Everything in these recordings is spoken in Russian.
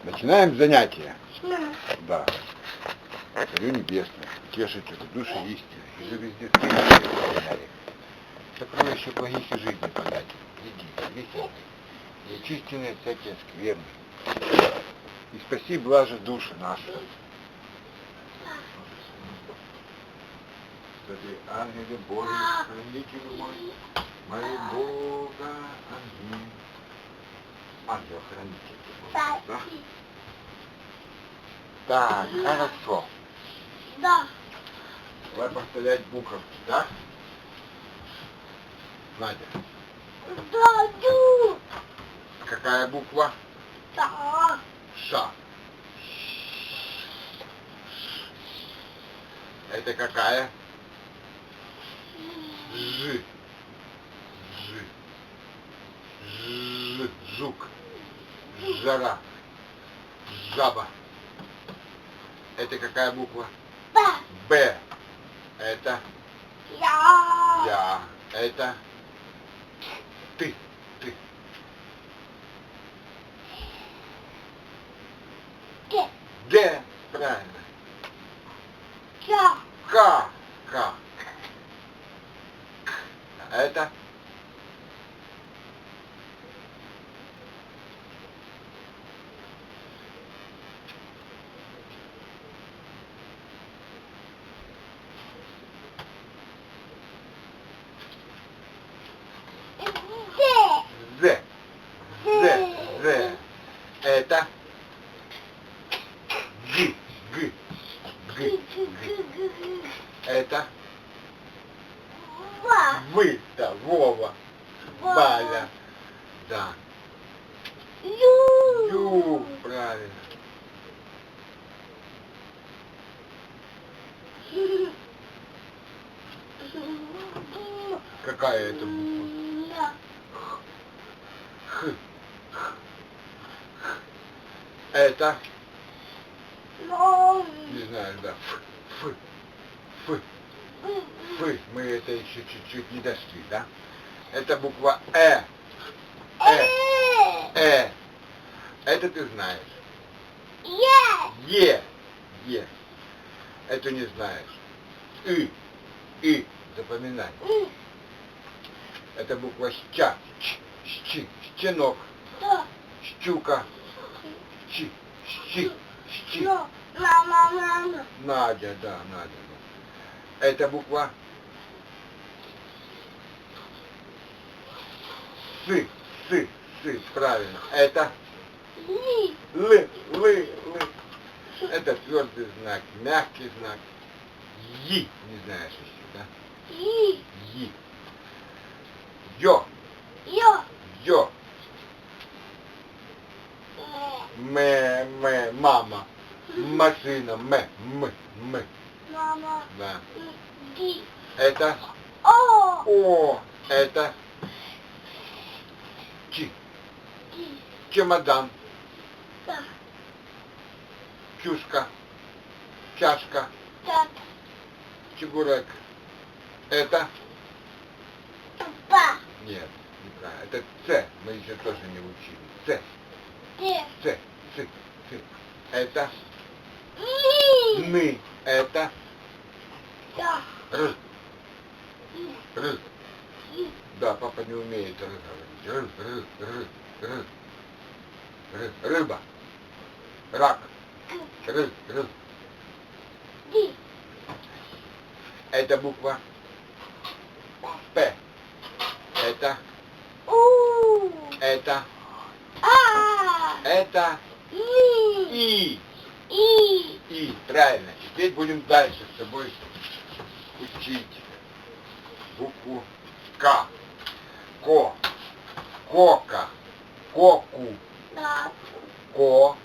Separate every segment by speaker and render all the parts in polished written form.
Speaker 1: Начинаем занятие. Да. Царю небесный, утешителю души истины, и же везде ты, сокровище благих и жизни податель, еди, веселый, и очищенные всякие скверны. И спаси блаже души наши. Святые ангелы Божьи, хранители мой, мои Бога, аминь. Ангел-хранитель. Да? Так, хорошо.
Speaker 2: Да.
Speaker 1: Давай повторять буковки, да? Надя.
Speaker 2: Да, ду.
Speaker 1: Какая буква?
Speaker 2: Да.
Speaker 1: Ша. Это какая? Ж. Ж. Ж. Жук. Жара. Жаба. Это какая буква?
Speaker 2: Б.
Speaker 1: Б. Это
Speaker 2: Я.
Speaker 1: я. Это ты. Ты.
Speaker 2: Г.
Speaker 1: Г. Правильно.
Speaker 2: К.
Speaker 1: К. К. Это
Speaker 2: З.
Speaker 1: З. З. З. Это Г. Г. Г. Г. Это
Speaker 2: В.
Speaker 1: вы. Да. Вова. Валя. Да.
Speaker 2: Ю.
Speaker 1: Ю. Правильно. Какая это буква? Х. Это, не знаю, да. Ф. Ф. Ф. Мы это еще чуть-чуть не дошли, да? Это буква Э. Э. Это ты знаешь. Е. Е. Это не знаешь. И. Запоминай. Это буква Ща. Щи. Щенок. Щука. Щи. Щи. Щи.
Speaker 2: Мама.
Speaker 1: Надя, да, Надя. Это буква Сы. Сы. Сы. Правильно. Это Лы. Это твердый знак, мягкий знак. И. Не знаешь еще, да? И. Ё. Мама. Машина. М.
Speaker 2: Мама.
Speaker 1: Да.
Speaker 2: Ди.
Speaker 1: Это
Speaker 2: О.
Speaker 1: О. Это Чи. Чемодан.
Speaker 2: Да.
Speaker 1: Чушка. Чашка.
Speaker 2: Так.
Speaker 1: Чебурек. Это?
Speaker 2: Па.
Speaker 1: Нет, неправильно. Это Ц. Мы еще тоже не учили. Ц.
Speaker 2: Д.
Speaker 1: Ц. Это?
Speaker 2: Ми.
Speaker 1: Ны. Это?
Speaker 2: Да.
Speaker 1: Р. Да, папа не умеет говорить. Рыба. Рак. Р.
Speaker 2: Ди.
Speaker 1: Это буква П. Это?
Speaker 2: У.
Speaker 1: Это?
Speaker 2: А.
Speaker 1: Это?
Speaker 2: И.
Speaker 1: И. Правильно. Теперь будем дальше с тобой учить букву К. Ко. Кока. Коку.
Speaker 2: Да.
Speaker 1: Ко.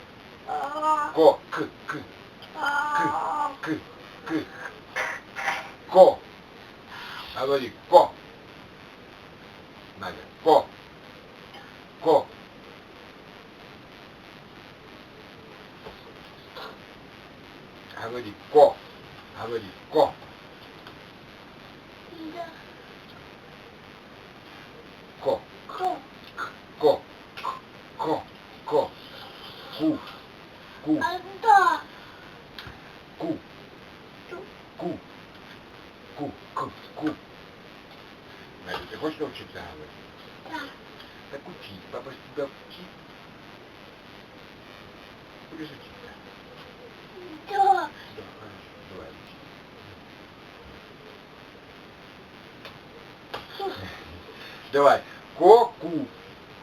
Speaker 2: А.
Speaker 1: Ко. К.
Speaker 2: А.
Speaker 1: Ко. Говори. Ко. Надя. Ко. Говори. Ко.
Speaker 2: Да.
Speaker 1: Ко.
Speaker 2: Ко.
Speaker 1: Ко. Ку. Ку.
Speaker 2: Да.
Speaker 1: Ку. Ку. Ку. Ку. Ку. Надя, ты хочешь научиться говорить?
Speaker 2: Да.
Speaker 1: Так учись, папа тебя учит. Будешь учиться?
Speaker 2: Да.
Speaker 1: Да, хорошо, давай учись. Давай. Ко-ку.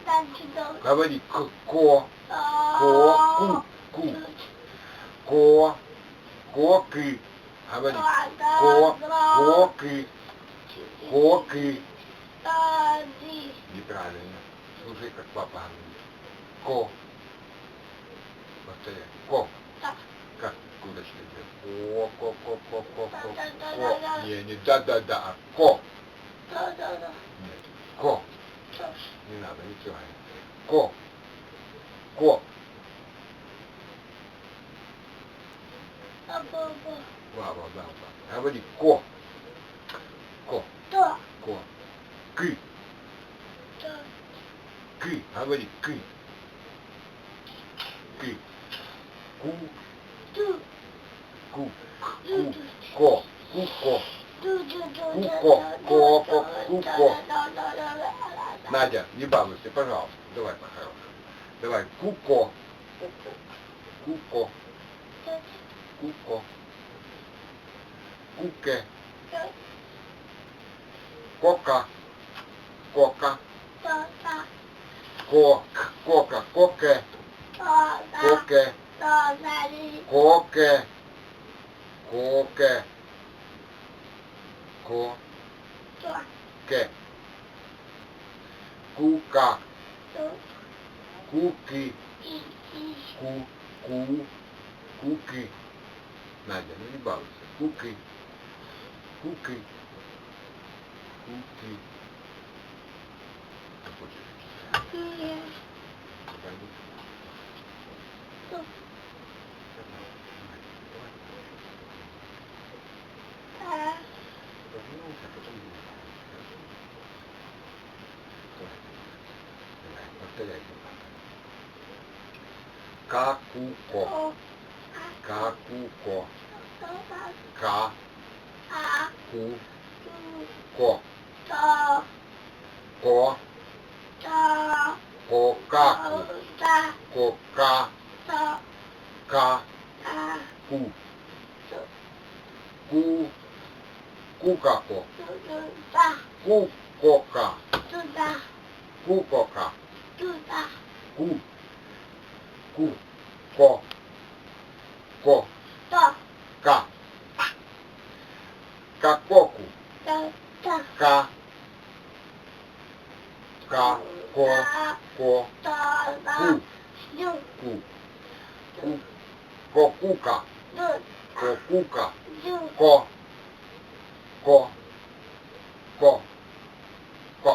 Speaker 2: Дальше да.
Speaker 1: Говори ко. Ко-ку. Ку. Ко. Ко-ки. Говори. Ко. Ко-ки. Ко-ки.
Speaker 2: Тади.
Speaker 1: Неправильно. Слушай, как папа говорит. Ко. Повторяй. Ко.
Speaker 2: Да.
Speaker 1: Как курочка делает? Ко.
Speaker 2: Да-да-да-да-да.
Speaker 1: Не да-да-да, а ко.
Speaker 2: Да-да-да.
Speaker 1: Нет. Ко.
Speaker 2: Да.
Speaker 1: Не надо, не трогай. Ко. Ко.
Speaker 2: Ба-ба-ба.
Speaker 1: Ба. Говори ко. Ко.
Speaker 2: Да.
Speaker 1: Ко. Ки.
Speaker 2: Да.
Speaker 1: Ки. Говори ки. Ки. Ку.
Speaker 2: Ду.
Speaker 1: Ку. Ку. Ко. Ку-ко.
Speaker 2: Ку-ко.
Speaker 1: Ку-ко. Надя, не балуйся, пожалуйста. Давай по-хорошему. Давай. Ку-ко. Ку-ко. Ку-ко. Куке. Кока. Кока. Кок. Кока. Коке. Коке. Коке. Коке. Коке. Кука. Куки. Ку. Ку. Куки. Надя, ну не балуйся. Куки. Куки. Куки. Как хочешь? Давай, давай. Повернулся, потом не Давай, повторяй. Какуко. Какуко. Ка. Ку. Ко. Ко. Кокаку. Кока. Ка. Ку. Ку. Кукако. Кукока. Кукока. Ку. Ку. Ко. Ко. Ка. Какоку. Ка. Ка. Ко. Ко. Ку. Ку. Ку. Кокука. Кокука. Ко. Ко. Ко. Ко.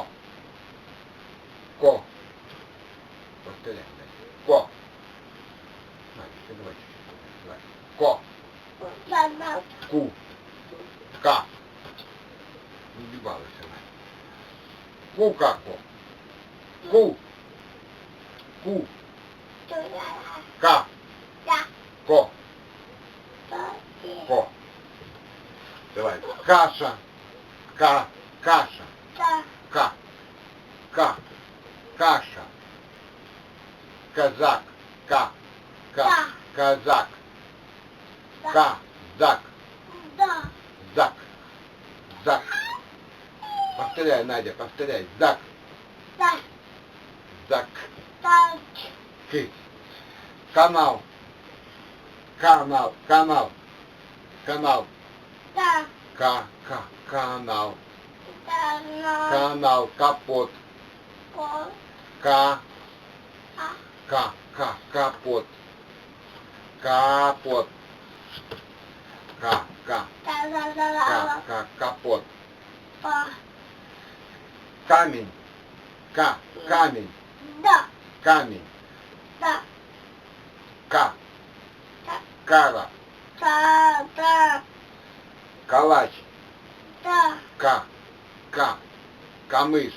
Speaker 1: Ко. Повторяй. Ко. Ты давай. Давай. Ко. Ку. Ка. Не балуйся. Кукако. Ку. Ку. Ка. Ко. Ко. Давай. Каша. Ка. Каша. Ка. Ка. Каша. Казак. Ка. Ка. Казак. Ка. Зак. Зак. Зак. Повторяй, Надя, повторяй. Зак. Зак. Ки. Канал. Канал. Канал. Канал. Канал. Канал. Капот. Капот. Капот. Капот. Камень. Камень. Камень. Кара. Калач. Камыш.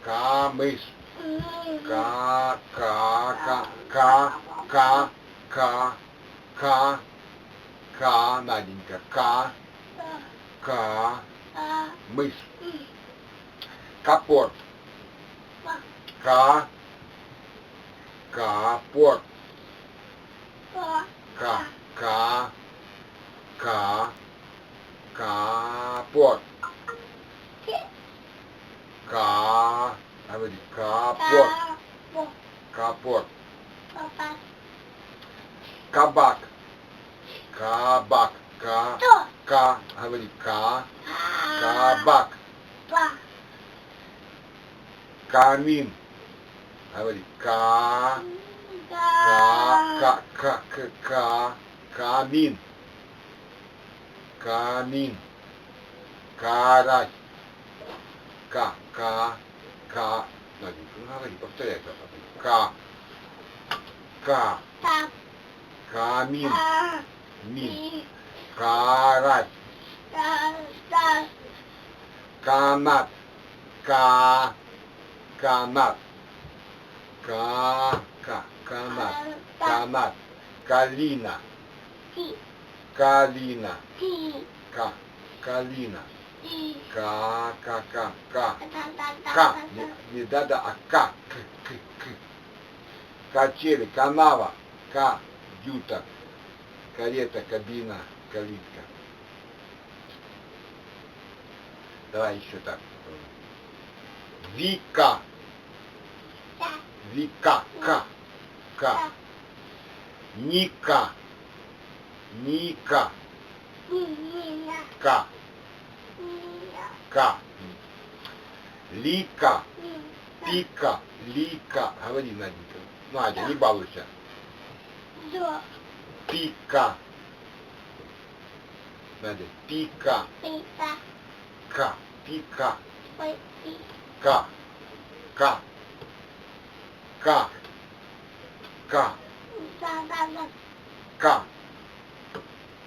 Speaker 1: Камыш. К, Наденька, К, мышь. Капот. Капот. Капот. Говори, капот. Капот. Кабак. Кабак. Говори, кабак. Камин. Говори, камин. Камин. Карась. Наденька, ну говори, повторяй. Камин. Мин. Карась. Канат. Канат. Канат. Калина. Калина. Калина. Не да, а к. Качели, канава, каюта, карета, кабина, калитка. Давай еще так. Вика. Вика, К. Ника. К. Лика. Пика. Лика. Говори, Наденька. Надя, не балуйся. Пика. Надя, пика. К. Пика.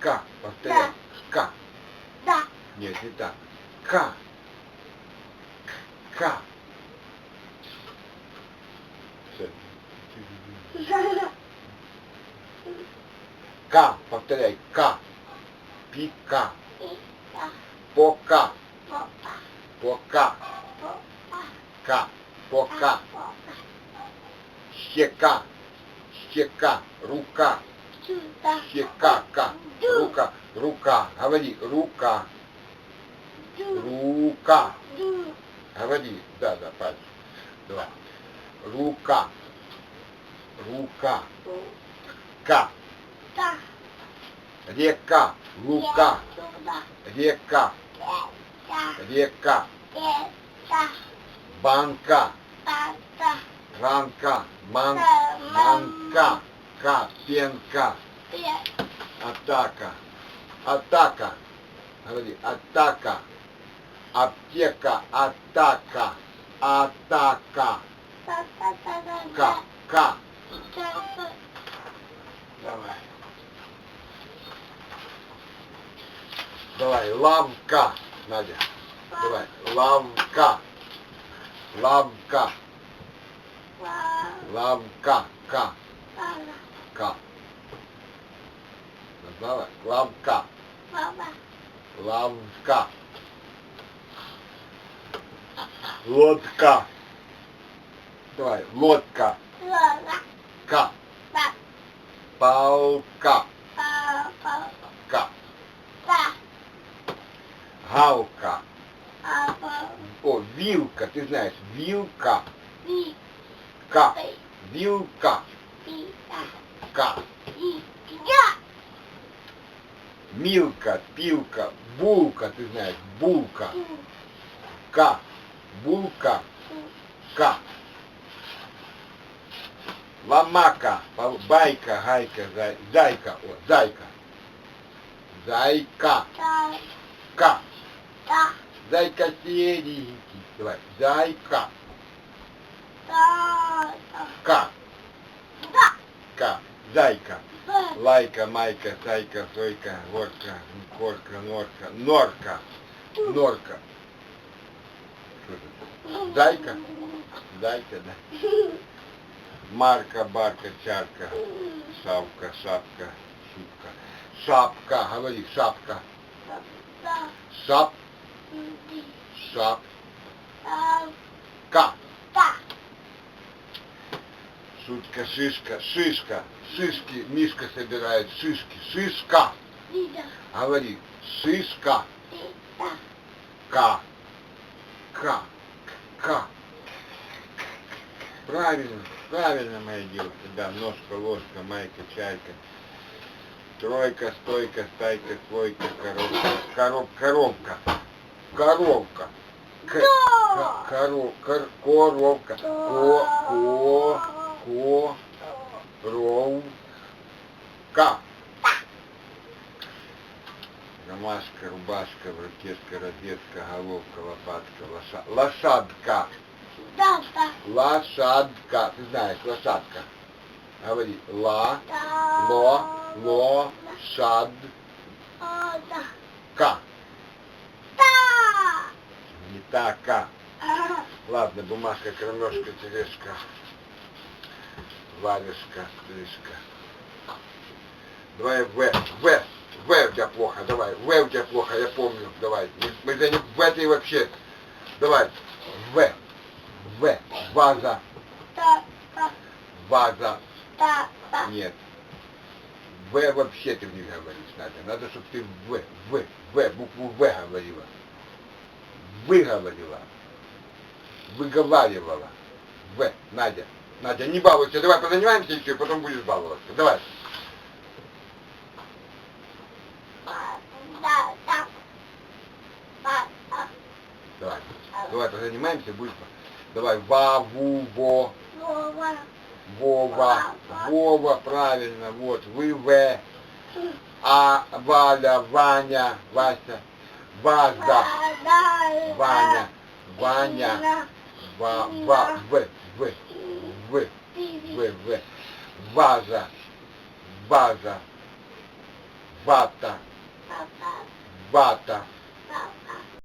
Speaker 1: К. Повторяй. К. Нет, не так. К. К. Повторяй. К. Пика. Пока. Пока. Щека. Рука. Щека. Рука. Говори. Рука. Говори. Да, пальцы. Давай. Рука. К. Река. Лука. Река. Банка. Ранка. Манка. Пенка. Атака. Говори. Атака. Аптека. Атака. К. Давай. Лавка. Надя. Давай. Лавка. К. Давай. Лавка. Лодка. Давай. Лодка. К. Палка. Галка. О, вилка, ты знаешь, вилка. К. Вилка. К. Милка, пилка, булка, ты знаешь, булка. К. Булка. К. Ломака, байка, гайка, зайка, зайка. Зайка. К. Зайка серенький. Давай. Зайка. К. Зайка. Лайка, майка, сайка, сойка, горка, норка. Что это? Зайка? Зайка, да. Марка, барка, чарка. Шапка, шапка, шутка. Шапка, говори, шапка. Шап, шап, ка. Шутка, шишка, шишка. Шишки, Мишка собирает шишки. Шишка. Говори, шишка. Ка. Ка. Ка. Правильно, правильно, моя девушка. Да, ножка, ложка, майка, чайка. Тройка, стойка, стайка, слойка, коровка. Коровка. Коровка. Коровка. Ромашка, рубашка, врутешка, розетка, головка, лопатка, лошадка. Лошадка. Ты знаешь, лошадка. Говори. Шадка. Не така. Ладно, бумажка, кормежка, тележка, варежка, стрижка. Давай В у тебя плохо, давай. В у тебя плохо, я помню. Давай. Мы за ним в этой вообще. Давай. В. Ваза. Ваза. Нет. В вообще ты не говоришь надо. Надо, чтобы ты букву В говорила. Выговорила. Выговаривала. В. Надя. Надя, не балуйся. Давай позанимаемся еще, потом будешь баловаться. Давай. Давай позанимаемся, будешь. Давай. Вова, правильно, вот. В. А, Валя, Ваня, Вася. Ваза. Ваня. Ваза. Вата.